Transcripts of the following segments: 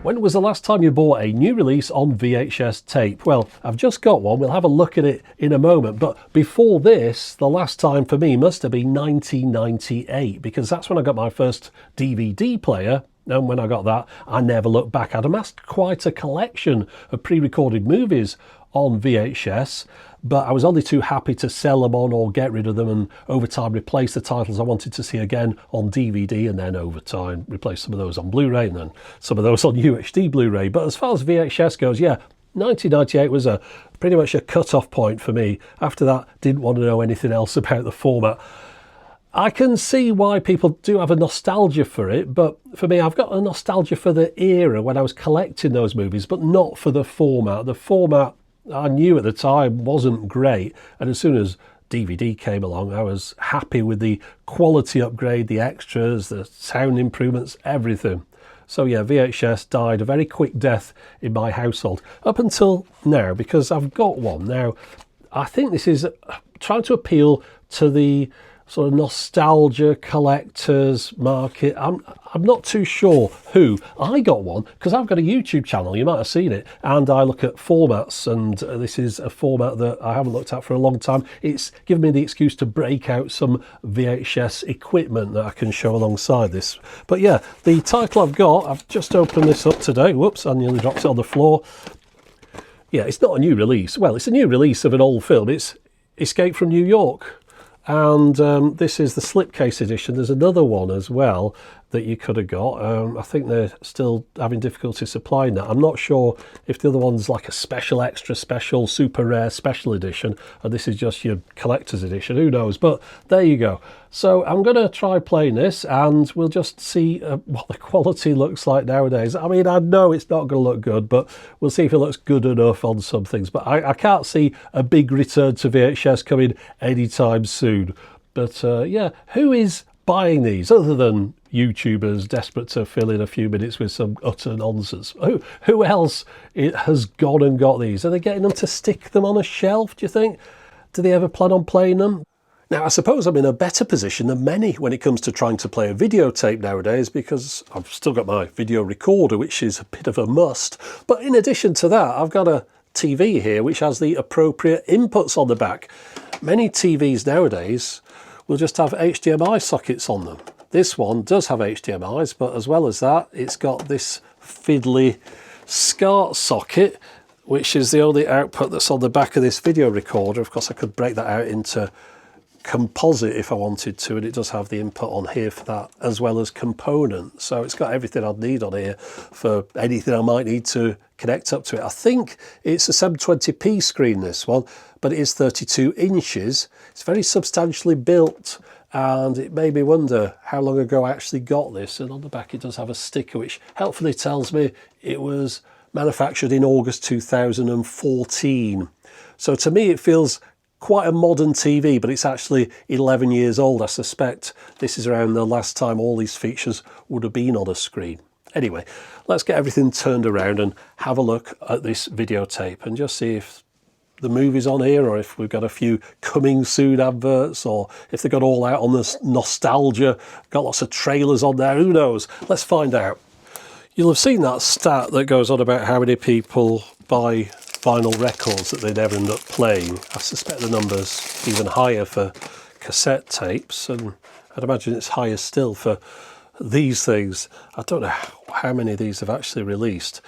When was the last time you bought a new release on VHS tape? Well, I've just got one. We'll have a look at it in a moment. But before this, the last time for me must have been 1998, because that's when I got my first DVD player. And when I got that, I never looked back. I'd amassed quite a collection of pre-recorded movies on VHS, but I was only too happy to sell them on or get rid of them, and over time replace the titles I wanted to see again on DVD, and then over time replace some of those on Blu-ray and then some of those on UHD Blu-ray. But as far as VHS goes, yeah, 1998 was pretty much a cut-off point for me. After that, didn't want to know anything else about the format. I can see why people do have a nostalgia for it, but for me, I've got a nostalgia for the era when I was collecting those movies, but not for the format. The format, I knew at the time, wasn't great, and as soon as DVD came along, I was happy with the quality upgrade, the extras, the sound improvements, everything. So yeah, VHS died a very quick death in my household, up until now, because I've got one. Now, I think this is trying to appeal to the sort of nostalgia collectors market. I'm not too sure who. I got one because I've got a YouTube channel, you might have seen it, and I look at formats, and this is a format that I haven't looked at for a long time. It's given me the excuse to break out some VHS equipment that I can show alongside this. But yeah, the title I've got, I've just opened this up today. Whoops, I nearly dropped it on the floor. Yeah, it's not a new release. Well, it's a new release of an old film. It's Escape from New York. And this is the slipcase edition. There's another one as well that you could have got. I think they're still having difficulty supplying that. I'm not sure if the other one's like a special extra special super rare special edition, and this is just your collector's edition. Who knows? But there you go. So I'm going to try playing this, and we'll just see what the quality looks like nowadays. I mean, I know it's not going to look good, but we'll see if it looks good enough on some things. But I can't see a big return to VHS coming anytime soon. But yeah, who is buying these other than YouTubers desperate to fill in a few minutes with some utter nonsense? Who else has gone and got these? Are they getting them to stick them on a shelf, do you think? Do they ever plan on playing them? Now, I suppose I'm in a better position than many when it comes to trying to play a videotape nowadays, because I've still got my video recorder, which is a bit of a must. But in addition to that, I've got a TV here which has the appropriate inputs on the back. Many TVs nowadays will just have HDMI sockets on them. This one does have HDMIs, but as well as that, it's got this fiddly SCART socket, which is the only output that's on the back of this video recorder. Of course, I could break that out into composite if I wanted to, and it does have the input on here for that, as well as components. So it's got everything I'd need on here for anything I might need to connect up to it. I think it's a 720p screen, this one, but it is 32 inches. It's very substantially built, and it made me wonder how long ago I actually got this. And on the back it does have a sticker which helpfully tells me it was manufactured in August 2014. So to me it feels quite a modern TV, but it's actually 11 years old. I suspect this is around the last time all these features would have been on a screen. Anyway, let's get everything turned around and have a look at this videotape and just see if the movie's on here, or if we've got a few coming soon adverts, or if they got all out on this nostalgia, got lots of trailers on there, who knows? Let's find out. You'll have seen that stat that goes on about how many people buy vinyl records that they never end up playing. I suspect the number's even higher for cassette tapes, and I'd imagine it's higher still for these things. I don't know how many of these have actually released.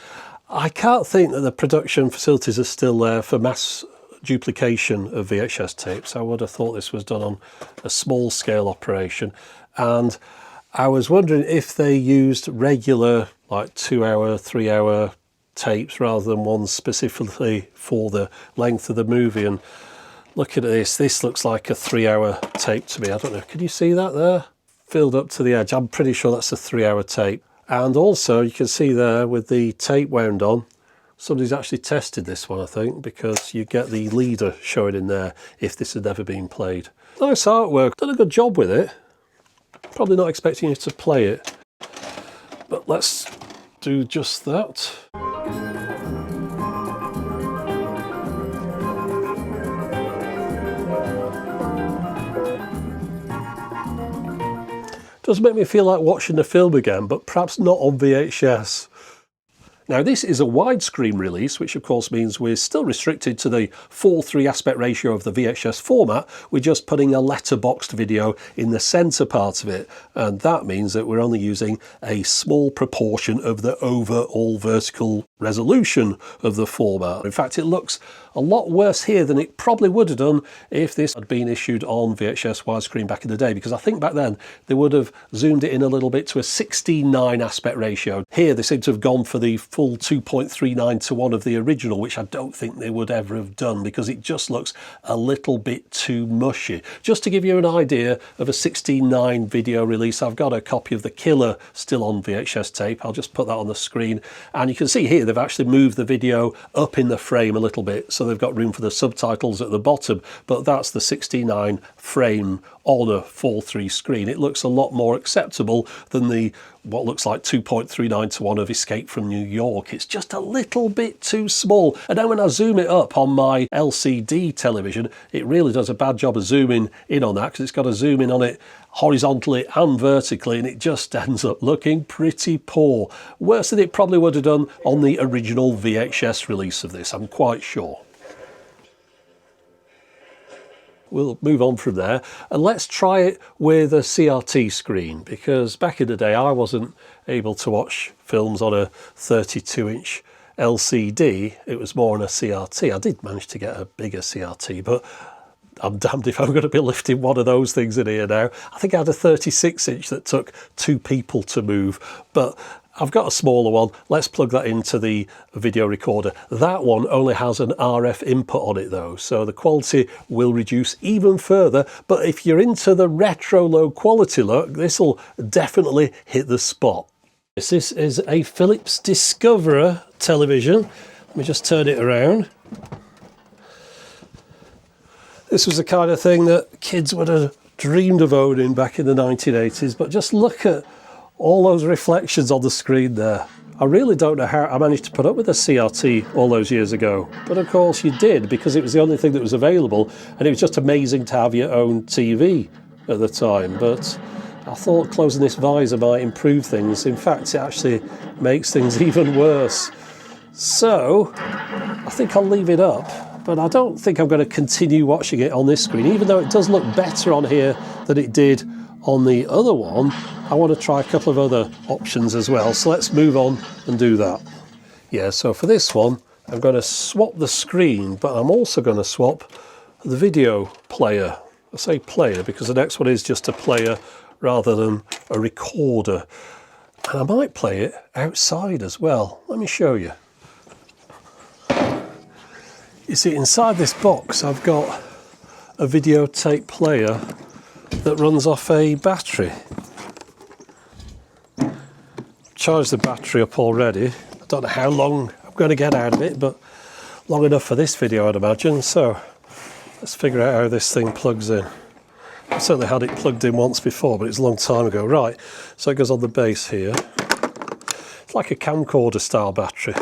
I can't think that the production facilities are still there for mass duplication of VHS tapes. I would have thought this was done on a small scale operation, and I was wondering if they used regular like 2-hour, 3-hour tapes rather than ones specifically for the length of the movie. And looking at this looks like a 3-hour tape to me. I don't know, can you see that there? Filled up to the edge. I'm pretty sure that's a 3-hour tape. And also you can see there with the tape wound on, somebody's actually tested this one, I think, because you get the leader showing in there if this had never been played. Nice artwork, done a good job with it. Probably not expecting you to play it, but let's do just that. Does make me feel like watching the film again, but perhaps not on VHS. Now this is a widescreen release, which of course means we're still restricted to the 4:3 aspect ratio of the VHS format. We're just putting a letterboxed video in the centre part of it, and that means that we're only using a small proportion of the overall vertical resolution of the format. In fact, it looks a lot worse here than it probably would have done if this had been issued on VHS widescreen back in the day, because I think back then they would have zoomed it in a little bit to a 16:9 aspect ratio. Here they seem to have gone for the full 2.39 to 1 of the original, which I don't think they would ever have done because it just looks a little bit too mushy. Just to give you an idea of a 16:9 video release, I've got a copy of The Killer still on VHS tape. I'll just put that on the screen, and you can see here they've actually moved the video up in the frame a little bit, so they've got room for the subtitles at the bottom, but that's the 16:9 frame on a 4:3 screen. It looks a lot more acceptable than the what looks like 2.39 to 1 of Escape from New York. It's just a little bit too small, and then when I zoom it up on my LCD television, it really does a bad job of zooming in on that, because it's got to zoom in on it horizontally and vertically, and it just ends up looking pretty poor. Worse than it probably would have done on the original VHS release of this, I'm quite sure. We'll move on from there, and let's try it with a CRT screen, because back in the day I wasn't able to watch films on a 32-inch LCD. It was more on a CRT. I did manage to get a bigger CRT, but I'm damned if I'm going to be lifting one of those things in here now. I think I had a 36-inch that took 2 people to move, but I've got a smaller one. Let's plug that into the video recorder. That one only has an RF input on it though, so the quality will reduce even further. But if you're into the retro low quality look, this will definitely hit the spot. This is a Philips Discoverer television. Let me just turn it around. This was the kind of thing that kids would have dreamed of owning back in the 1980s, but just look at all those reflections on the screen there. I really don't know how I managed to put up with a CRT all those years ago, but of course you did, because it was the only thing that was available, and it was just amazing to have your own TV at the time. But I thought closing this visor might improve things. In fact, it actually makes things even worse. So I think I'll leave it up, but I don't think I'm going to continue watching it on this screen, even though it does look better on here than it did on the other one. I want to try a couple of other options as well, so let's move on and do that. Yeah, so for this one I'm going to swap the screen, but I'm also going to swap the video player. I say player because the next one is just a player rather than a recorder, and I might play it outside as well. Let me show you. You see, inside this box I've got a videotape player that runs off a battery. Charged the battery up already. I don't know how long I'm going to get out of it, but long enough for this video I'd imagine. So let's figure out how this thing plugs in. I've certainly had it plugged in once before, but it's a long time ago. Right, so it goes on the base here. It's like a camcorder style battery.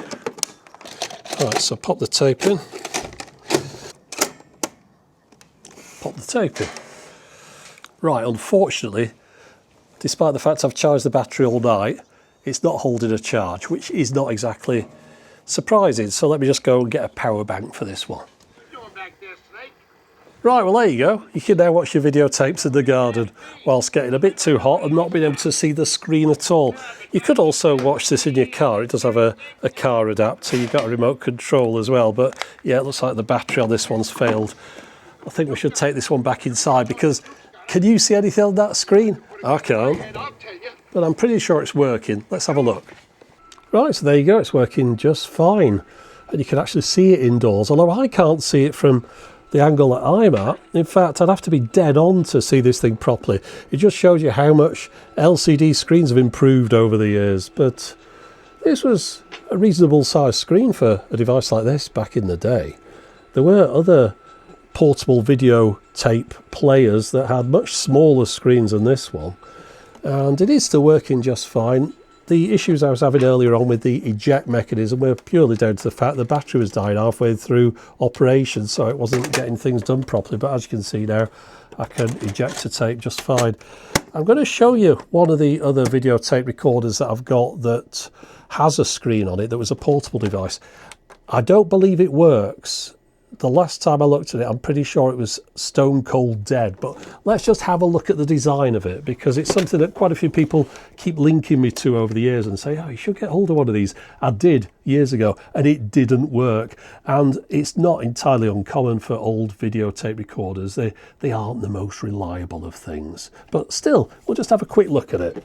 Right, so pop the tape in. Pop the tape in. Right, unfortunately, despite the fact I've charged the battery all night, it's not holding a charge, which is not exactly surprising. So let me just go and get a power bank for this one. Right, well there you go. You can now watch your videotapes in the garden whilst getting a bit too hot and not being able to see the screen at all. You could also watch this in your car. It does have a car adapter. You've got a remote control as well, but yeah, it looks like the battery on this one's failed. I think we should take this one back inside, because can you see anything on that screen? I can't, but I'm pretty sure it's working. Let's have a look. Right, so there you go, it's working just fine. And you can actually see it indoors, although I can't see it from the angle that I'm at. In fact, I'd have to be dead on to see this thing properly. It just shows you how much LCD screens have improved over the years, but this was a reasonable sized screen for a device like this back in the day. There were other portable video tape players that had much smaller screens than this one, and it is still working just fine. The issues I was having earlier on with the eject mechanism were purely down to the fact the battery was dying halfway through operation, so it wasn't getting things done properly. But as you can see now, I can eject a tape just fine. I'm going to show you one of the other videotape recorders that I've got that has a screen on it that was a portable device. I don't believe it works. The last time I looked at it, I'm pretty sure it was stone cold dead, but let's just have a look at the design of it, because it's something that quite a few people keep linking me to over the years and say, oh, you should get hold of one of these. I did years ago and it didn't work. And it's not entirely uncommon for old videotape recorders. They aren't the most reliable of things, but still, we'll just have a quick look at it.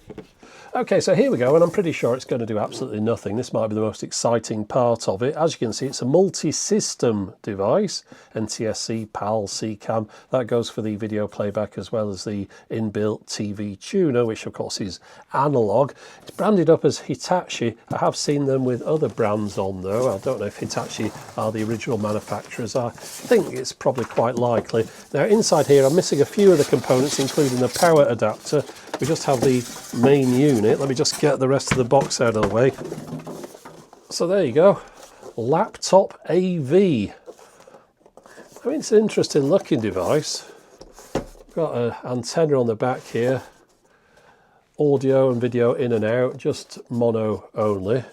Okay, so here we go, and I'm pretty sure it's going to do absolutely nothing. This might be the most exciting part of it. As you can see, it's a multi-system device, NTSC, PAL, CCAM. That goes for the video playback as well as the inbuilt TV tuner, which of course is analog. It's branded up as Hitachi. I have seen them with other brands on though. I don't know if Hitachi are the original manufacturers. I think it's probably quite likely. Now inside here, I'm missing a few of the components, including the power adapter. We just have the main unit. Let me just get the rest of the box out of the way. So there you go, laptop AV. I mean, it's an interesting looking device. Got an antenna on the back here. Audio and video in and out, just mono only.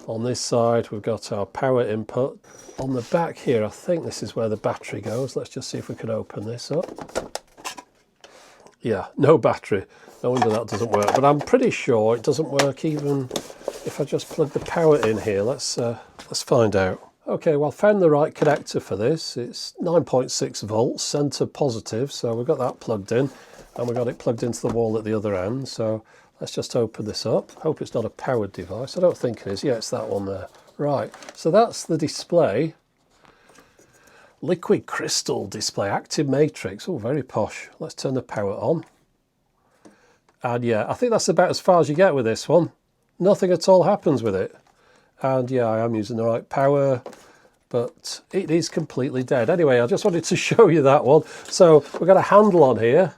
On this side, we've got our power input. On the back here, I think this is where the battery goes. Let's just see if we can open this up. Yeah, no battery. No wonder that doesn't work. But I'm pretty sure it doesn't work even if I just plug the power in here. Let's find out. Okay, well, found the right connector for this. It's 9.6 volts, center positive. So we've got that plugged in, and we've got it plugged into the wall at the other end. So let's just open this up. Hope it's not a powered device. I don't think it is. Yeah, it's that one there. Right, so that's the display. Liquid crystal display, active matrix. Oh, very posh. Let's turn the power on. And yeah, I think that's about as far as you get with this one. Nothing at all happens with it. And yeah, I am using the right power, but it is completely dead. Anyway, I just wanted to show you that one. So we've got a handle on here,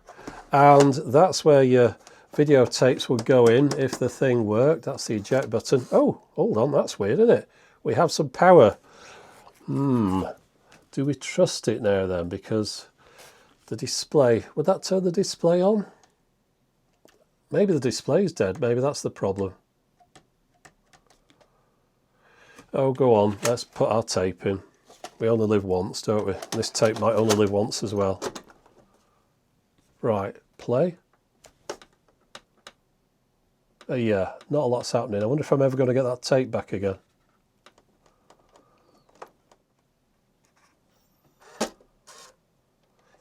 and that's where your videotapes would go in if the thing worked. That's the eject button. Oh, hold on, that's weird, isn't it? We have some power. Do we trust it now then? Because the display, would that turn the display on? Maybe the display's dead. Maybe that's the problem. Oh, go on. Let's put our tape in. We only live once, don't we? This tape might only live once as well. Right, play. Yeah, not a lot's happening. I wonder if I'm ever going to get that tape back again.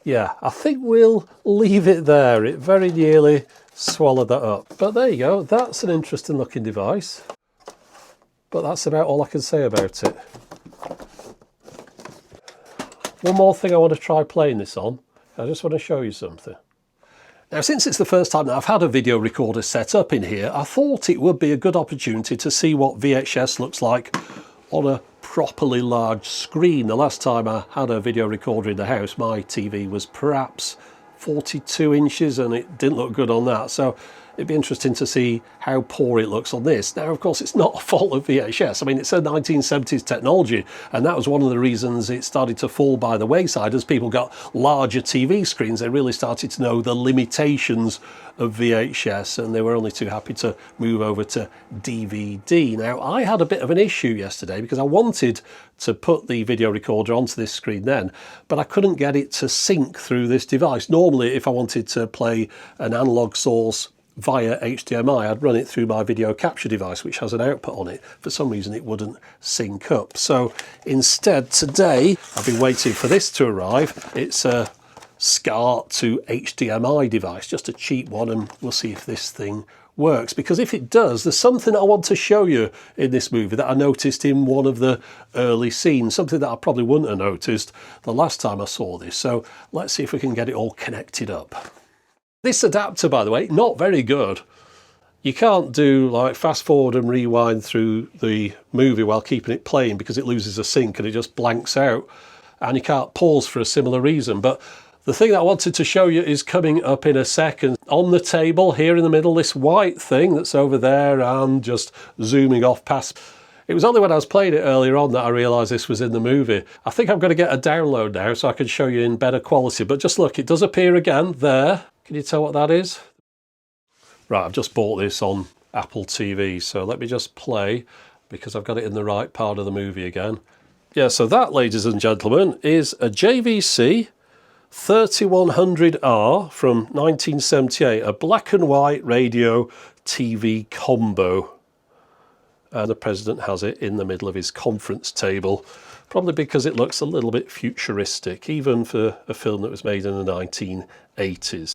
Yeah, I think we'll leave it there. It very nearly swallowed that up. But there you go. That's an interesting looking device. But that's about all I can say about it. One more thing I want to try playing this on. I just want to show you something. Now, since it's the first time that I've had a video recorder set up in here, I thought it would be a good opportunity to see what VHS looks like on a properly large screen. The last time I had a video recorder in the house, my TV was perhaps 42 inches and it didn't look good on that. So it'd be interesting to see how poor it looks on this. Now, of course, it's not a fault of VHS. I mean, it's a 1970s technology, and that was one of the reasons it started to fall by the wayside. As people got larger TV screens, they really started to know the limitations of VHS, and they were only too happy to move over to DVD. Now, I had a bit of an issue yesterday because I wanted to put the video recorder onto this screen then, but I couldn't get it to sync through this device. Normally, if I wanted to play an analog source via HDMI, I'd run it through my video capture device, which has an output on it. For some reason, it wouldn't sync up. So instead, today, I've been waiting for this to arrive. It's a SCART to HDMI device, just a cheap one, and we'll see if this thing works. Because if it does, there's something I want to show you in this movie that I noticed in one of the early scenes, something that I probably wouldn't have noticed the last time I saw this. So let's see if we can get it all connected up. This adapter, by the way, not very good. You can't do like fast forward and rewind through the movie while keeping it playing because it loses a sync and it just blanks out, and you can't pause for a similar reason. But the thing that I wanted to show you is coming up in a second. On the table here in the middle, this white thing that's over there and just zooming off past. It was only when I was playing it earlier on that I realised this was in the movie. I think I'm going to get a download now so I can show you in better quality. But just look, it does appear again there. Can you tell what that is? Right, I've just bought this on Apple TV. So let me just play, because I've got it in the right part of the movie again. Yeah, so that, ladies and gentlemen, is a JVC 3100R from 1978, a black and white radio TV combo. And the president has it in the middle of his conference table, probably because it looks a little bit futuristic, even for a film that was made in the 1980s.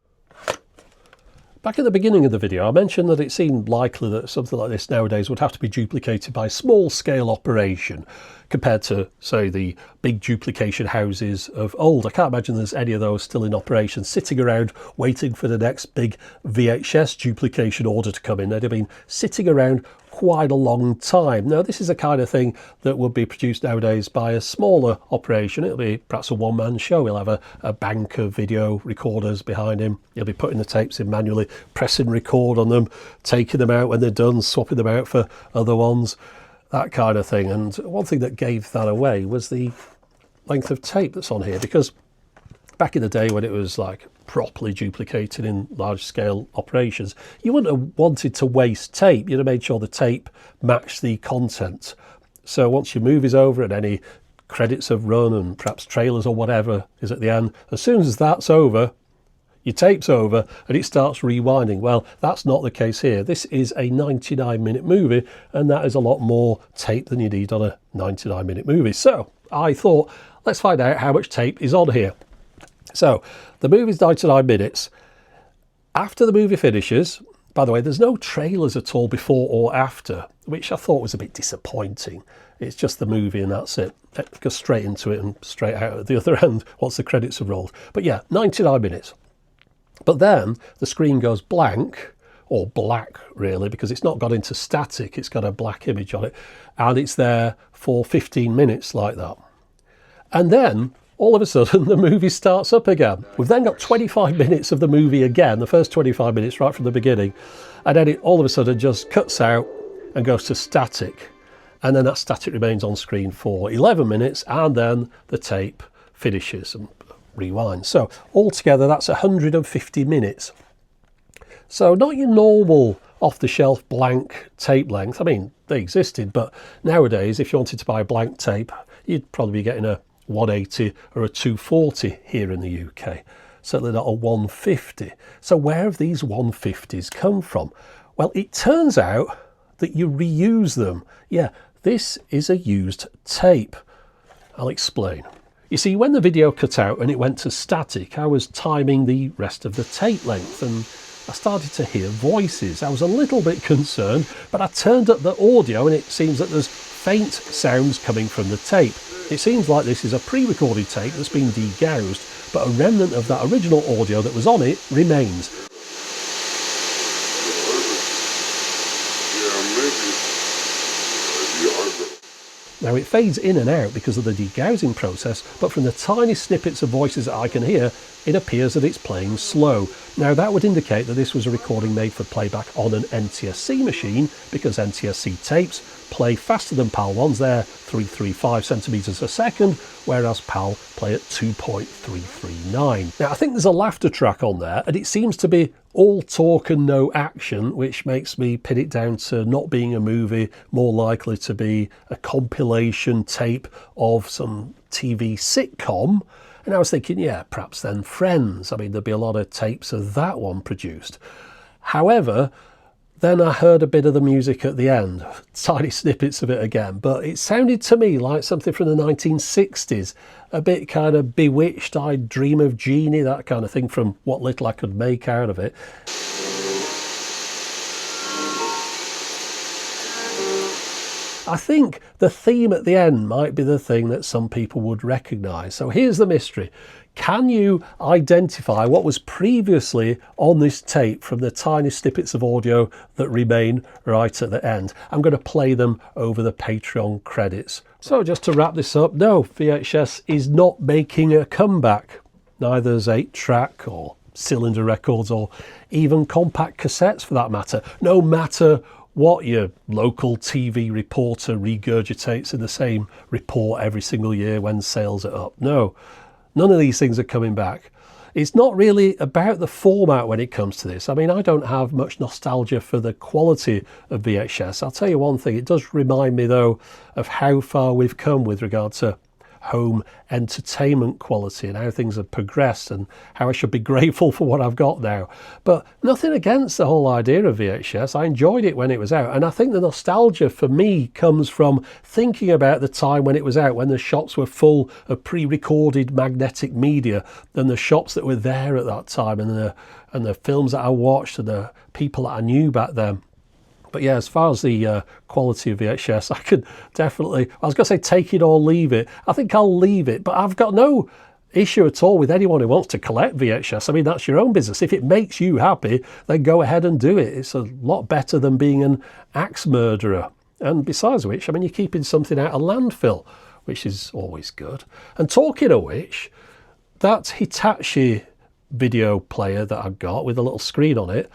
Back at the beginning of the video, I mentioned that it seemed likely that something like this nowadays would have to be duplicated by a small-scale operation compared to, say, the big duplication houses of old. I can't imagine there's any of those still in operation, sitting around waiting for the next big VHS duplication order to come in. They'd have been sitting around quite a long time. Now, this is the kind of thing that would be produced nowadays by a smaller operation. It'll be perhaps a one-man show. He'll have a bank of video recorders behind him. He'll be putting the tapes in manually, pressing record on them, taking them out when they're done, swapping them out for other ones, that kind of thing. And one thing that gave that away was the length of tape that's on here, because back in the day when it was like properly duplicated in large-scale operations, you wouldn't have wanted to waste tape. You'd have made sure the tape matched the content. So once your movie's over and any credits have run and perhaps trailers or whatever is at the end, as soon as that's over, your tape's over and it starts rewinding. Well, that's not the case here. This is a 99-minute movie, and that is a lot more tape than you need on a 99-minute movie. So I thought, let's find out how much tape is on here. So the movie's 99 minutes. After the movie finishes, by the way, there's no trailers at all before or after, which I thought was a bit disappointing. It's just the movie and that's it. It goes straight into it and straight out at the other end once the credits have rolled. But yeah, 99 minutes. But then the screen goes blank, or black really, because it's not got into static, it's got a black image on it, and it's there for 15 minutes like that. And then all of a sudden the movie starts up again. We've then got 25 minutes of the movie again, the first 25 minutes right from the beginning, and then it all of a sudden just cuts out and goes to static, and then that static remains on screen for 11 minutes, and then the tape finishes and rewinds. So altogether that's 150 minutes. So not your normal off-the-shelf blank tape length. I mean, they existed, but nowadays if you wanted to buy blank tape, you'd probably be getting a 180 or a 240 here in the UK, certainly not a 150. So where have these 150s come from? Well, it turns out that you reuse them. Yeah, this is a used tape. I'll explain. You see, when the video cut out and it went to static, I was timing the rest of the tape length and I started to hear voices. I was a little bit concerned, but I turned up the audio and it seems that there's faint sounds coming from the tape. It seems like this is a pre-recorded tape that's been degaussed, but a remnant of that original audio that was on it remains. Now it fades in and out because of the degaussing process, but from the tiny snippets of voices that I can hear, it appears that it's playing slow. Now that would indicate that this was a recording made for playback on an NTSC machine, because NTSC tapes play faster than PAL ones. They're 335 centimeters a second, whereas PAL play at 2.339. Now I think there's a laughter track on there, and it seems to be all talk and no action, which makes me pin it down to not being a movie, more likely to be a compilation tape of some TV sitcom. And I was thinking, yeah, perhaps then Friends. I mean, there'd be a lot of tapes of that one produced. However, then I heard a bit of the music at the end, tiny snippets of it again, but it sounded to me like something from the 1960s, a bit kind of Bewitched, I'd Dream of Jeannie, that kind of thing, from what little I could make out of it. I think the theme at the end might be the thing that some people would recognise. So here's the mystery. Can you identify what was previously on this tape from the tiny snippets of audio that remain right at the end? I'm going to play them over the Patreon credits. So just to wrap this up, no, VHS is not making a comeback. Neither's 8-track or cylinder records or even compact cassettes for that matter. No matter what your local TV reporter regurgitates in the same report every single year when sales are up. No, none of these things are coming back. it's not really about the format when it comes to this. I mean, I don't have much nostalgia for the quality of VHS. I'll tell you one thing, it does remind me though of how far we've come with regard to home entertainment quality and how things have progressed and how I should be grateful for what I've got now. But nothing against the whole idea of VHS. I enjoyed it when it was out, and I think the nostalgia for me comes from thinking about the time when it was out, when the shops were full of pre-recorded magnetic media, and the shops that were there at that time, and the films that I watched and the people that I knew back then. But yeah, as far as the quality of VHS, I could definitely, I was going to say take it or leave it. I think I'll leave it, but I've got no issue at all with anyone who wants to collect VHS. I mean, that's your own business. If it makes you happy, then go ahead and do it. It's a lot better than being an axe murderer. And besides which, I mean, you're keeping something out of landfill, which is always good. And talking of which, that Hitachi video player that I've got with a little screen on it,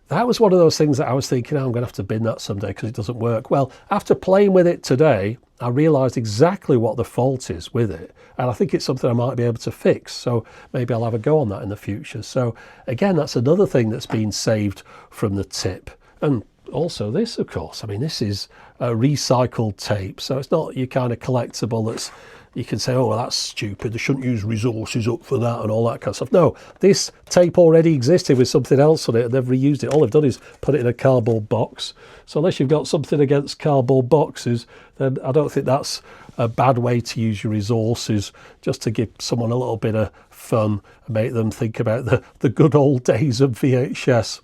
that was one of those things that I was thinking, oh, I'm going to have to bin that someday because it doesn't work. Well, after playing with it today, I realised exactly what the fault is with it. And I think it's something I might be able to fix. So maybe I'll have a go on that in the future. So again, that's another thing that's been saved from the tip. And also this, of course, I mean, this is a recycled tape. So it's not your kind of collectible that's, you can say, oh, well, that's stupid, they shouldn't use resources up for that and all that kind of stuff. No, this tape already existed with something else on it and they've reused it. All they've done is put it in a cardboard box. So unless you've got something against cardboard boxes, then I don't think that's a bad way to use your resources, just to give someone a little bit of fun and make them think about the good old days of VHS.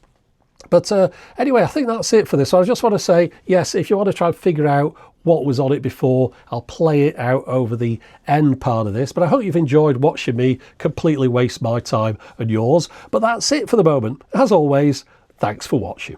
But anyway, I think that's it for this. So I just want to say, yes, if you want to try and figure out what was on it before, I'll play it out over the end part of this. But I hope you've enjoyed watching me completely waste my time and yours. But that's it for the moment. As always, thanks for watching.